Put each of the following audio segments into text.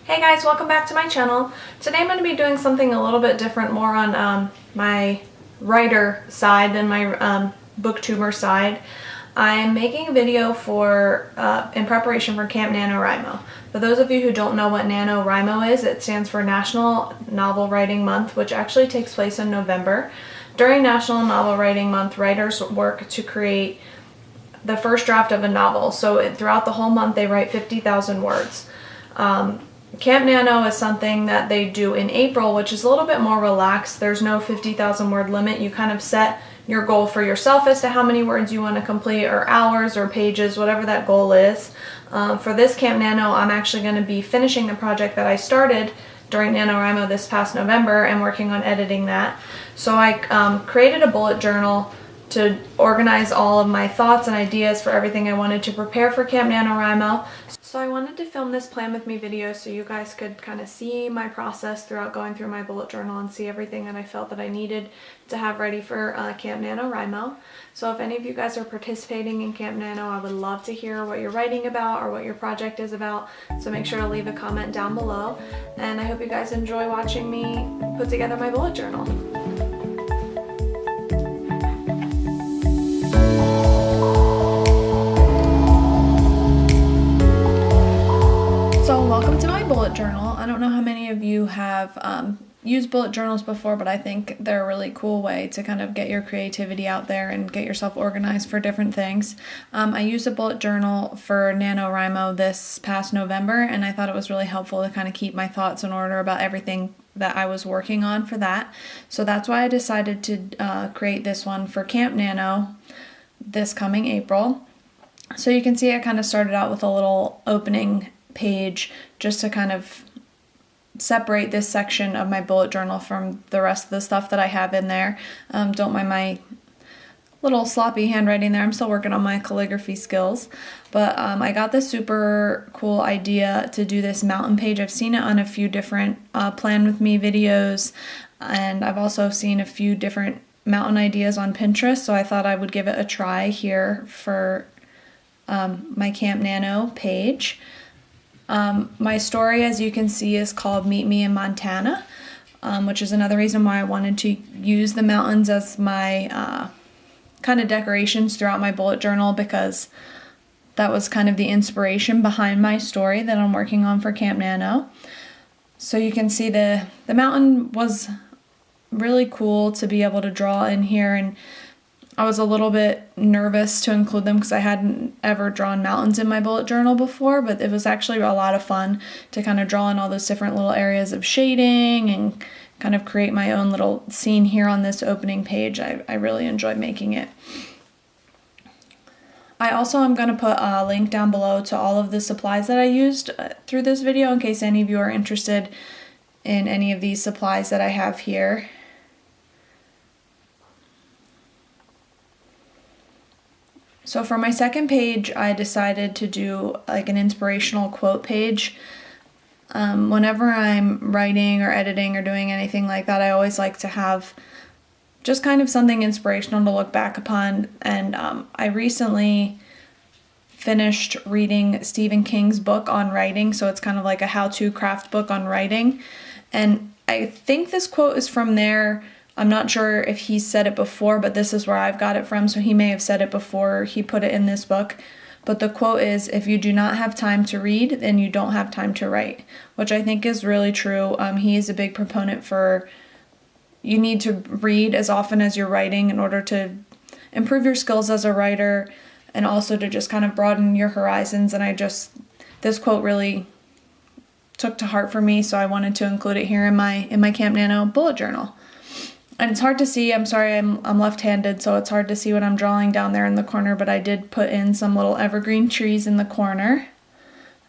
Hey guys, welcome back to my channel. Today I'm going to be doing something a little bit different, more on my writer side than my booktuber side. I'm making a video for in preparation for Camp Nanowrimo. For those of you who don't know what NaNoWriMo is, it stands for National Novel Writing Month, which actually takes place in November. During National Novel Writing Month, writers work to create the first draft of a novel. So throughout the whole month they write 50,000 words. Camp Nano is something that they do in April, which is a little bit more relaxed. There's no 50,000 word limit. You kind of set your goal for yourself as to how many words you want to complete, or hours or pages, whatever that goal is. For this Camp Nano, I'm actually going to be finishing the project that I started during NaNoWriMo this past November and working on editing that. So I created a bullet journal to organize all of my thoughts and ideas for everything I wanted to prepare for Camp NaNoWriMo. So I wanted to film this Plan With Me video so you guys could kind of see my process throughout going through my bullet journal and see everything that I felt that I needed to have ready for Camp NaNoWriMo. So if any of you guys are participating in Camp Nano, I would love to hear what you're writing about or what your project is about. So make sure to leave a comment down below. And I hope you guys enjoy watching me put together my bullet journal. So welcome to my bullet journal. I don't know how many of you have used bullet journals before, but I think they're a really cool way to kind of get your creativity out there and get yourself organized for different things. I used a bullet journal for NaNoWriMo this past November, and I thought it was really helpful to kind of keep my thoughts in order about everything that I was working on for that. So that's why I decided to create this one for Camp Nano this coming April. So you can see I kind of started out with a little opening page just to kind of separate this section of my bullet journal from the rest of the stuff that I have in there. Don't mind my little sloppy handwriting there. I'm still working on my calligraphy skills. But I got this super cool idea to do this mountain page. I've seen it on a few different Plan With Me videos, and I've also seen a few different mountain ideas on Pinterest, so I thought I would give it a try here for my Camp Nano page. My story, as you can see, is called Meet Me in Montana, which is another reason why I wanted to use the mountains as my kind of decorations throughout my bullet journal, because that was kind of the inspiration behind my story that I'm working on for Camp Nano. So you can see the mountain was really cool to be able to draw in here, and I was a little bit nervous to include them because I hadn't ever drawn mountains in my bullet journal before, but it was actually a lot of fun to kind of draw in all those different little areas of shading and kind of create my own little scene here on this opening page. I really enjoyed making it. I also am going to put a link down below to all of the supplies that I used through this video in case any of you are interested in any of these supplies that I have here. So for my second page, I decided to do like an inspirational quote page. Whenever I'm writing or editing or doing anything like that, I always like to have just kind of something inspirational to look back upon. And I recently finished reading Stephen King's book on writing, so it's kind of like a how-to craft book on writing. And I think this quote is from there. I'm not sure if he said it before, but this is where I've got it from, so he may have said it before he put it in this book. But the quote is, "If you do not have time to read, then you don't have time to write," which I think is really true. He is a big proponent for you need to read as often as you're writing in order to improve your skills as a writer and also to just kind of broaden your horizons. And this quote really took to heart for me, so I wanted to include it here in my Camp Nano bullet journal. And it's hard to see, I'm sorry, I'm left-handed, so it's hard to see what I'm drawing down there in the corner, but I did put in some little evergreen trees in the corner.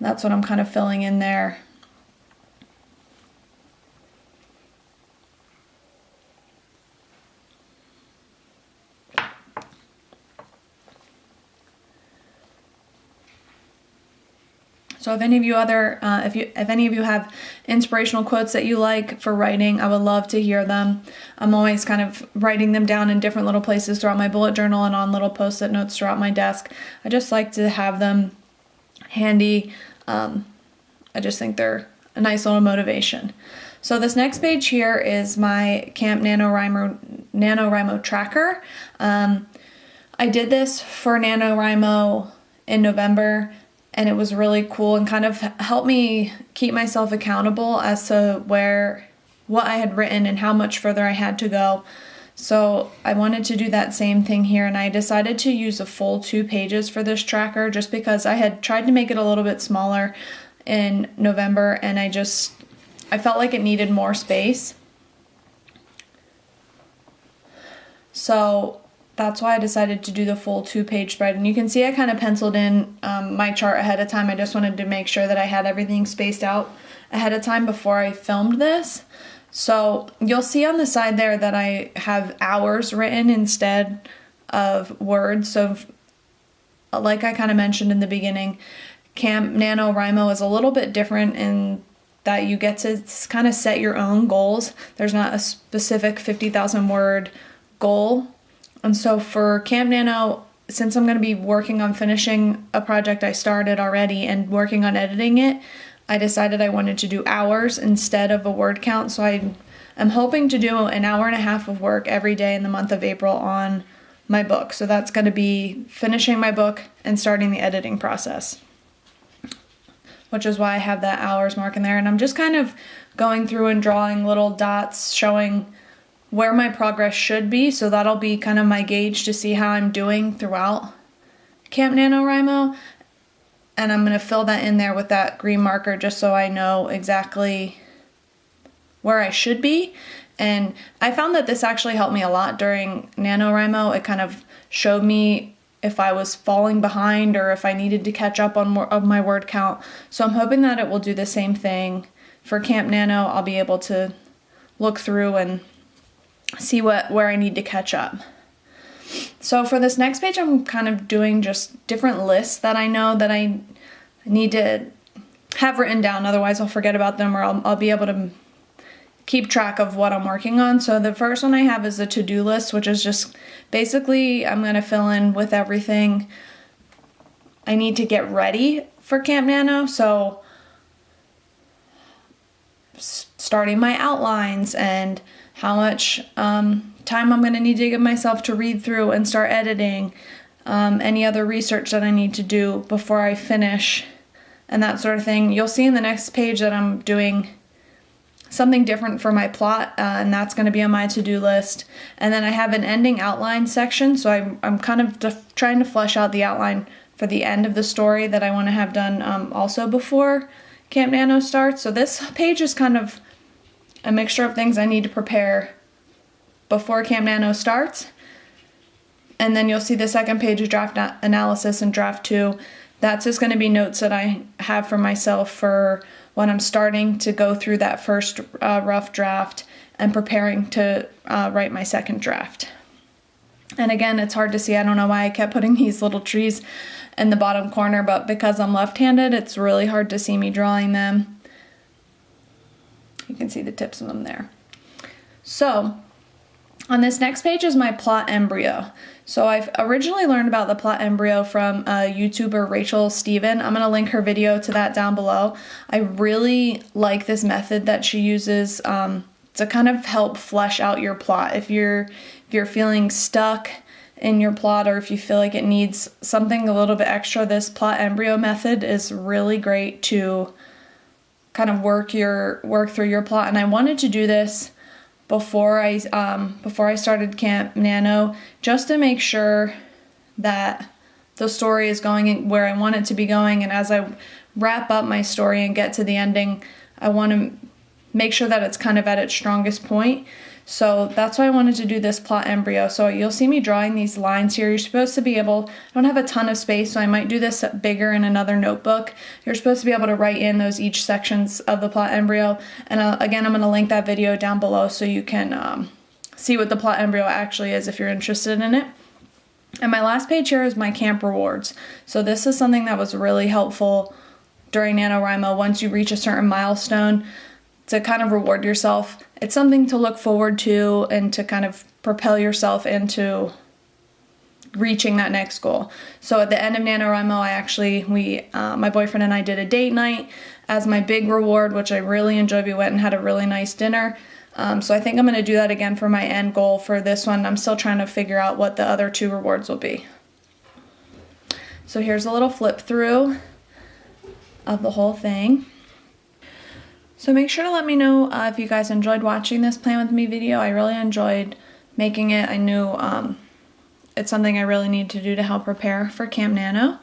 That's what I'm kind of filling in there. So if any of you if any of you have inspirational quotes that you like for writing, I would love to hear them. I'm always kind of writing them down in different little places throughout my bullet journal and on little post-it notes throughout my desk. I just like to have them handy. I just think they're a nice little motivation. So this next page here is my Camp Nanowrimo tracker. I did this for NaNoWriMo in November, and it was really cool and kind of helped me keep myself accountable as to what I had written and how much further I had to go. So I wanted to do that same thing here, and I decided to use a full 2 pages for this tracker just because I had tried to make it a little bit smaller in November, and I felt like it needed more space. So that's why I decided to do the full 2-page spread. And you can see I kind of penciled in my chart ahead of time. I just wanted to make sure that I had everything spaced out ahead of time before I filmed this. So you'll see on the side there that I have hours written instead of words. So like I kind of mentioned in the beginning, Camp NaNoWriMo is a little bit different in that you get to kind of set your own goals. There's not a specific 50,000 word goal. And so for Camp Nano, since I'm going to be working on finishing a project I started already and working on editing it, I decided I wanted to do hours instead of a word count. So I'm hoping to do an hour and a half of work every day in the month of April on my book. So that's going to be finishing my book and starting the editing process, which is why I have that hours mark in there. And I'm just kind of going through and drawing little dots showing where my progress should be. So that'll be kind of my gauge to see how I'm doing throughout Camp NaNoWriMo. And I'm going to fill that in there with that green marker just so I know exactly where I should be. And I found that this actually helped me a lot during NaNoWriMo. It kind of showed me if I was falling behind or if I needed to catch up on more of my word count. So I'm hoping that it will do the same thing for Camp Nano. I'll be able to look through and see where I need to catch up. So for this next page, I'm kind of doing just different lists that I know that I need to have written down. Otherwise, I'll forget about them, or I'll be able to keep track of what I'm working on. So the first one I have is a to-do list, which is just basically I'm going to fill in with everything I need to get ready for Camp Nano. So starting my outlines and how much time I'm going to need to give myself to read through and start editing, any other research that I need to do before I finish, and that sort of thing. You'll see in the next page that I'm doing something different for my plot, and that's going to be on my to-do list. And then I have an ending outline section, so I'm kind of trying to flesh out the outline for the end of the story that I want to have done also before Camp Nano starts. So this page is kind of a mixture of things I need to prepare before Camp Nano starts. And then you'll see the second page is draft analysis and draft 2. That's just going to be notes that I have for myself for when I'm starting to go through that first rough draft and preparing to write my second draft. And again, it's hard to see. I don't know why I kept putting these little trees in the bottom corner, but because I'm left-handed, it's really hard to see me drawing them. You can see the tips of them there. So on this next page is my plot embryo. So I've originally learned about the plot embryo from YouTuber Rachel Steven. I'm going to link her video to that down below. I really like this method that she uses to kind of help flesh out your plot. If you're feeling stuck in your plot, or if you feel like it needs something a little bit extra, this plot embryo method is really great to kind of work through your plot. And I wanted to do this before I started Camp Nano, just to make sure that the story is going where I want it to be going. And as I wrap up my story and get to the ending, I want to make sure that it's kind of at its strongest point. So that's why I wanted to do this plot embryo. So you'll see me drawing these lines here. You're supposed to be able, I don't have a ton of space, so I might do this bigger in another notebook. You're supposed to be able to write in those each sections of the plot embryo. And again, I'm going to link that video down below so you can see what the plot embryo actually is if you're interested in it. And my last page here is my camp rewards. So this is something that was really helpful during NaNoWriMo. Once you reach a certain milestone, to kind of reward yourself. It's something to look forward to and to kind of propel yourself into reaching that next goal. So at the end of NaNoWriMo, my boyfriend and I did a date night, as my big reward, which I really enjoyed. We went and had a really nice dinner. So I think I'm going to do that again for my end goal for this one. I'm still trying to figure out what the other 2 rewards will be. So here's a little flip through of the whole thing. So make sure to let me know if you guys enjoyed watching this Plan With Me video. I really enjoyed making it. I knew it's something I really need to do to help prepare for Camp Nano.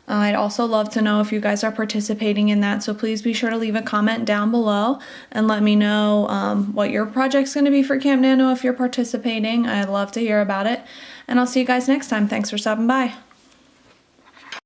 I'd also love to know if you guys are participating in that, so please be sure to leave a comment down below and let me know what your project's going to be for Camp Nano if you're participating. I'd love to hear about it, and I'll see you guys next time. Thanks for stopping by.